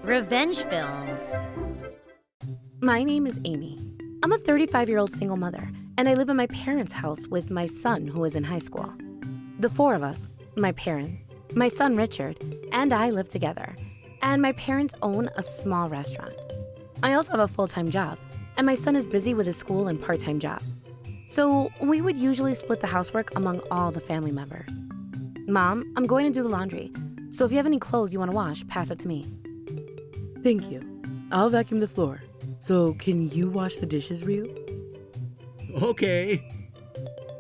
Revenge films. My name is Amy. I'm a 35-year-old single mother, and I live in my parents' house with my son who is in high school. The four of us, my parents, my son Richard, and I live together, and my parents own a small restaurant. I also have a full-time job, and my son is busy with his school and part-time job. So we would usually split the housework among all the family members. Mom, I'm going to do the laundry, so if you have any clothes you want to wash, pass it to me. Thank you. I'll vacuum the floor. So can you wash the dishes, Ryu? Okay.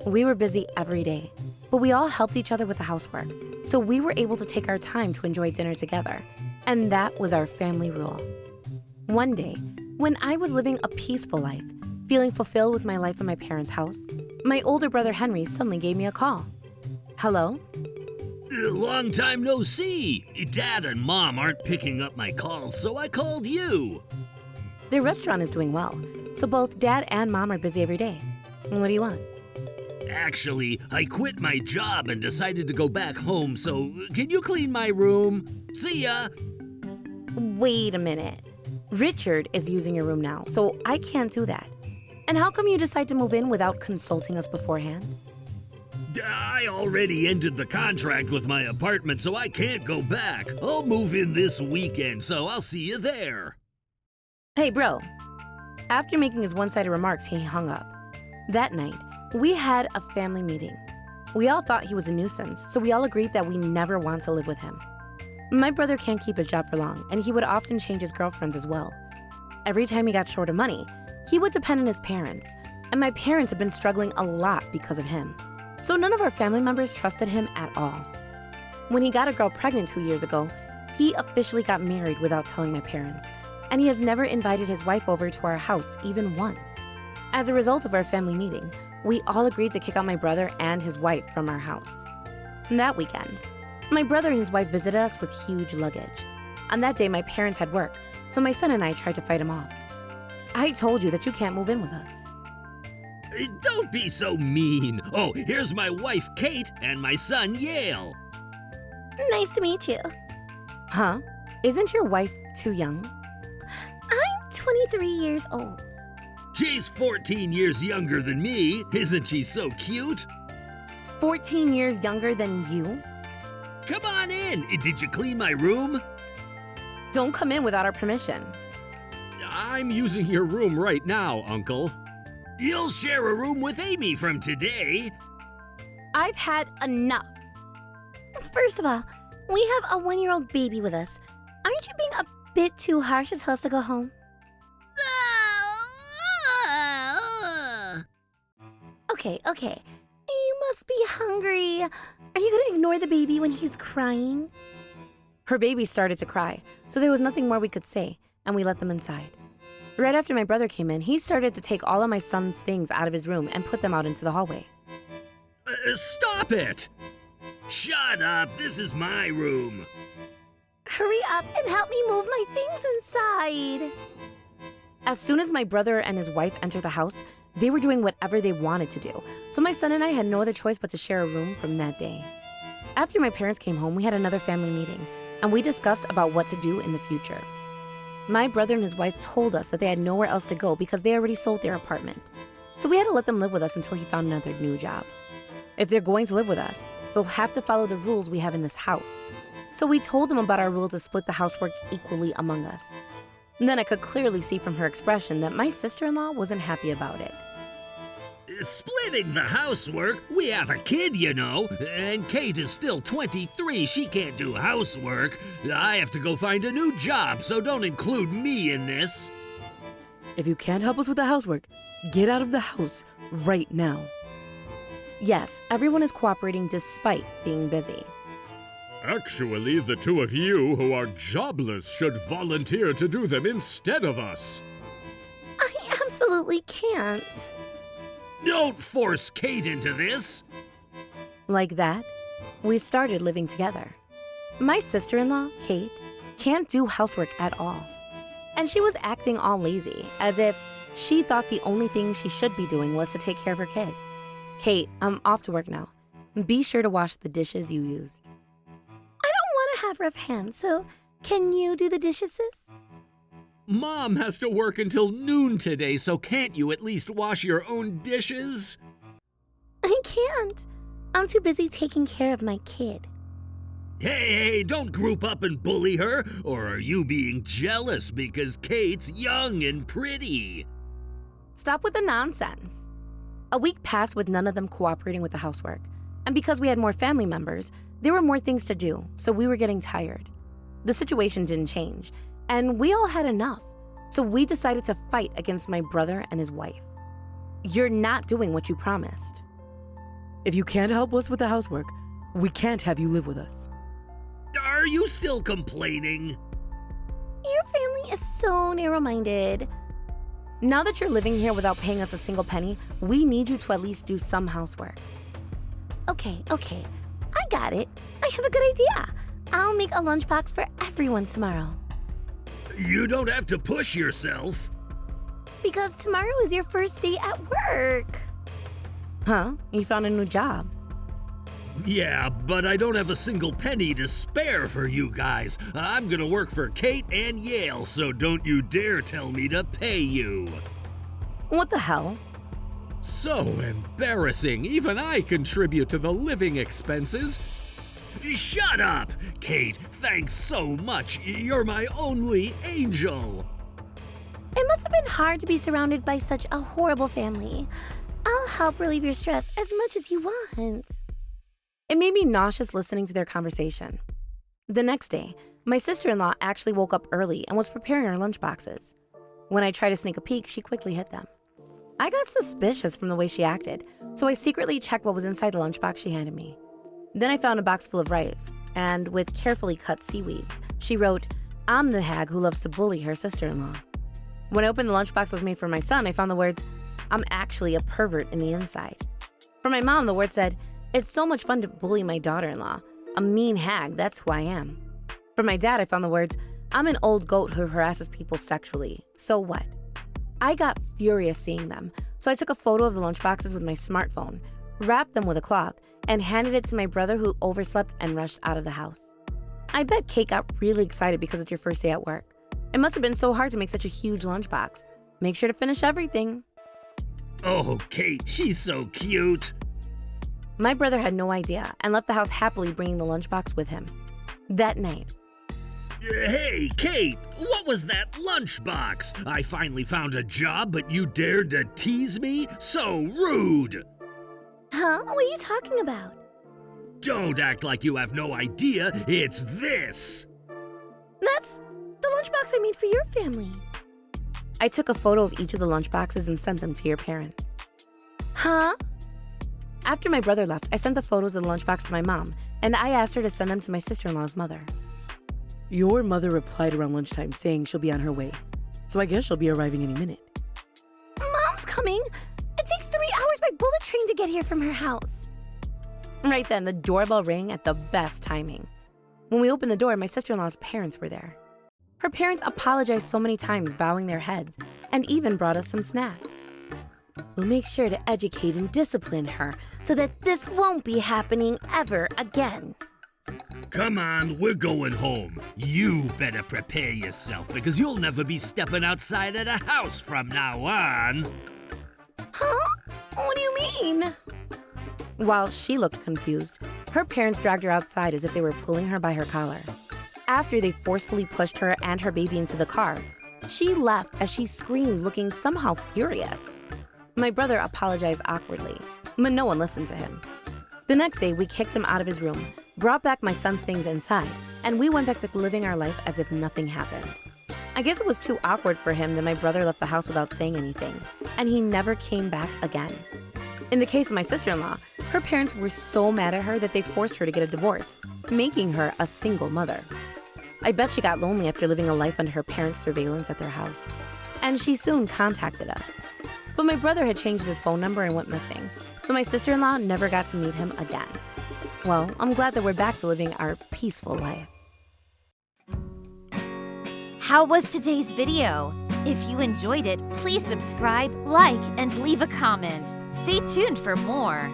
We were busy every day, but we all helped each other with the housework, so we were able to take our time to enjoy dinner together, and that was our family rule. One day, when I was living a peaceful life, feeling fulfilled with my life in my parents' house, my older brother Henry suddenly gave me a call. Hello? Long time no see. Dad and Mom aren't picking up my calls, so I called you. Their restaurant is doing well, so both Dad and Mom are busy every day. What do you want? Actually, I quit my job and decided to go back home, so can you clean my room? See ya! Wait a minute. Richard is using your room now, so I can't do that. And how come you decide to move in without consulting us beforehand? I already ended the contract with my apartment, so I can't go back. I'll move in this weekend, so I'll see you there. Hey, bro. After making his one-sided remarks, he hung up. That night, we had a family meeting. We all thought he was a nuisance, so we all agreed that we never want to live with him. My brother can't keep his job for long, and he would often change his girlfriends as well. Every time he got short of money, he would depend on his parents, and my parents have been struggling a lot because of him. So none of our family members trusted him at all. When he got a girl pregnant 2 years ago, he officially got married without telling my parents, and he has never invited his wife over to our house even once. As a result of our family meeting, we all agreed to kick out my brother and his wife from our house. That weekend, my brother and his wife visited us with huge luggage. On that day, my parents had work, so my son and I tried to fight him off. I told you that you can't move in with us. Don't be so mean. Oh, here's my wife, Kate, and my son, Yale. Nice to meet you. Huh? Isn't your wife too young? I'm 23 years old. She's 14 years younger than me. Isn't she so cute? 14 years younger than you? Come on in. Did you clean my room? Don't come in without our permission. I'm using your room right now, Uncle. You'll share a room with Amy from today. I've had enough. First of all, we have a 1-year-old baby with us. Aren't you being a bit too harsh to tell us to go home? Okay. You must be hungry. Are you going to ignore the baby when he's crying? Her baby started to cry, so there was nothing more we could say, and we let them inside. Right after my brother came in, he started to take all of my son's things out of his room and put them out into the hallway. Stop it! Shut up, this is my room. Hurry up and help me move my things inside. As soon as my brother and his wife entered the house, they were doing whatever they wanted to do, so my son and I had no other choice but to share a room from that day. After my parents came home, we had another family meeting, and we discussed about what to do in the future. My brother and his wife told us that they had nowhere else to go because they already sold their apartment. So we had to let them live with us until he found another new job. If they're going to live with us, they'll have to follow the rules we have in this house. So we told them about our rule to split the housework equally among us. And then I could clearly see from her expression that my sister-in-law wasn't happy about it. Splitting the housework? We have a kid, you know, and Kate is still 23. She can't do housework. I have to go find a new job, so don't include me in this. If you can't help us with the housework, get out of the house right now. Yes, everyone is cooperating despite being busy. Actually, the two of you who are jobless should volunteer to do them instead of us. I absolutely can't. Don't force Kate into this. Like that, we started living together. My sister-in-law, Kate, can't do housework at all. And she was acting all lazy, as if she thought the only thing she should be doing was to take care of her kid. Kate, I'm off to work now. Be sure to wash the dishes you used. I don't want to have rough hands, so can you do the dishes, sis? Mom has to work until noon today, so can't you at least wash your own dishes? I can't. I'm too busy taking care of my kid. Hey, don't group up and bully her, or are you being jealous because Kate's young and pretty? Stop with the nonsense. A week passed with none of them cooperating with the housework. And because we had more family members, there were more things to do, so we were getting tired. The situation didn't change, and we all had enough. So we decided to fight against my brother and his wife. You're not doing what you promised. If you can't help us with the housework, we can't have you live with us. Are you still complaining? Your family is so narrow-minded. Now that you're living here without paying us a single penny, we need you to at least do some housework. Okay. I got it. I have a good idea. I'll make a lunchbox for everyone tomorrow. You don't have to push yourself. Because tomorrow is your first day at work. Huh? You found a new job. Yeah, but I don't have a single penny to spare for you guys. I'm gonna work for Kate and Yale, so don't you dare tell me to pay you. What the hell? So embarrassing. Even I contribute to the living expenses. Shut up! Kate, thanks so much. You're my only angel. It must have been hard to be surrounded by such a horrible family. I'll help relieve your stress as much as you want. It made me nauseous listening to their conversation. The next day, my sister-in-law actually woke up early and was preparing our lunchboxes. When I tried to sneak a peek, she quickly hid them. I got suspicious from the way she acted, so I secretly checked what was inside the lunchbox she handed me. Then I found a box full of rice, and with carefully cut seaweeds, she wrote, "I'm the hag who loves to bully her sister-in-law." When I opened the lunchbox that was made for my son, I found the words, "I'm actually a pervert" in the inside. For my mom, the word said, "It's so much fun to bully my daughter-in-law. A mean hag, that's who I am." For my dad, I found the words, "I'm an old goat who harasses people sexually. So what?" I got furious seeing them, so I took a photo of the lunchboxes with my smartphone, wrapped them with a cloth, and handed it to my brother who overslept and rushed out of the house. I bet Kate got really excited because it's your first day at work. It must have been so hard to make such a huge lunchbox. Make sure to finish everything. Oh, Kate, she's so cute. My brother had no idea and left the house happily bringing the lunchbox with him. That night, Hey, Kate, what was that lunchbox? I finally found a job, but you dared to tease me? So rude! Huh? What are you talking about? Don't act like you have no idea. It's this! That's the lunchbox I made for your family. I took a photo of each of the lunchboxes and sent them to your parents. Huh? After my brother left, I sent the photos of the lunchbox to my mom, and I asked her to send them to my sister-in-law's mother. Your mother replied around lunchtime saying she'll be on her way, so I guess she'll be arriving any minute. Mom's coming. It takes 3 hours by bullet train to get here from her house. Right then, the doorbell rang at the best timing. When we opened the door, my sister-in-law's parents were there. Her parents apologized so many times, bowing their heads, and even brought us some snacks. We'll make sure to educate and discipline her so that this won't be happening ever again. Come on, we're going home. You better prepare yourself because you'll never be stepping outside of the house from now on. Huh? What do you mean? While she looked confused, her parents dragged her outside as if they were pulling her by her collar. After they forcefully pushed her and her baby into the car, she left as she screamed, looking somehow furious. My brother apologized awkwardly, but no one listened to him. The next day, we kicked him out of his room, brought back my son's things inside, and we went back to living our life as if nothing happened. I guess it was too awkward for him that my brother left the house without saying anything, and he never came back again. In the case of my sister-in-law, her parents were so mad at her that they forced her to get a divorce, making her a single mother. I bet she got lonely after living a life under her parents' surveillance at their house. And she soon contacted us. But my brother had changed his phone number and went missing, so my sister-in-law never got to meet him again. Well, I'm glad that we're back to living our peaceful life. How was today's video? If you enjoyed it, please subscribe, like, and leave a comment. Stay tuned for more.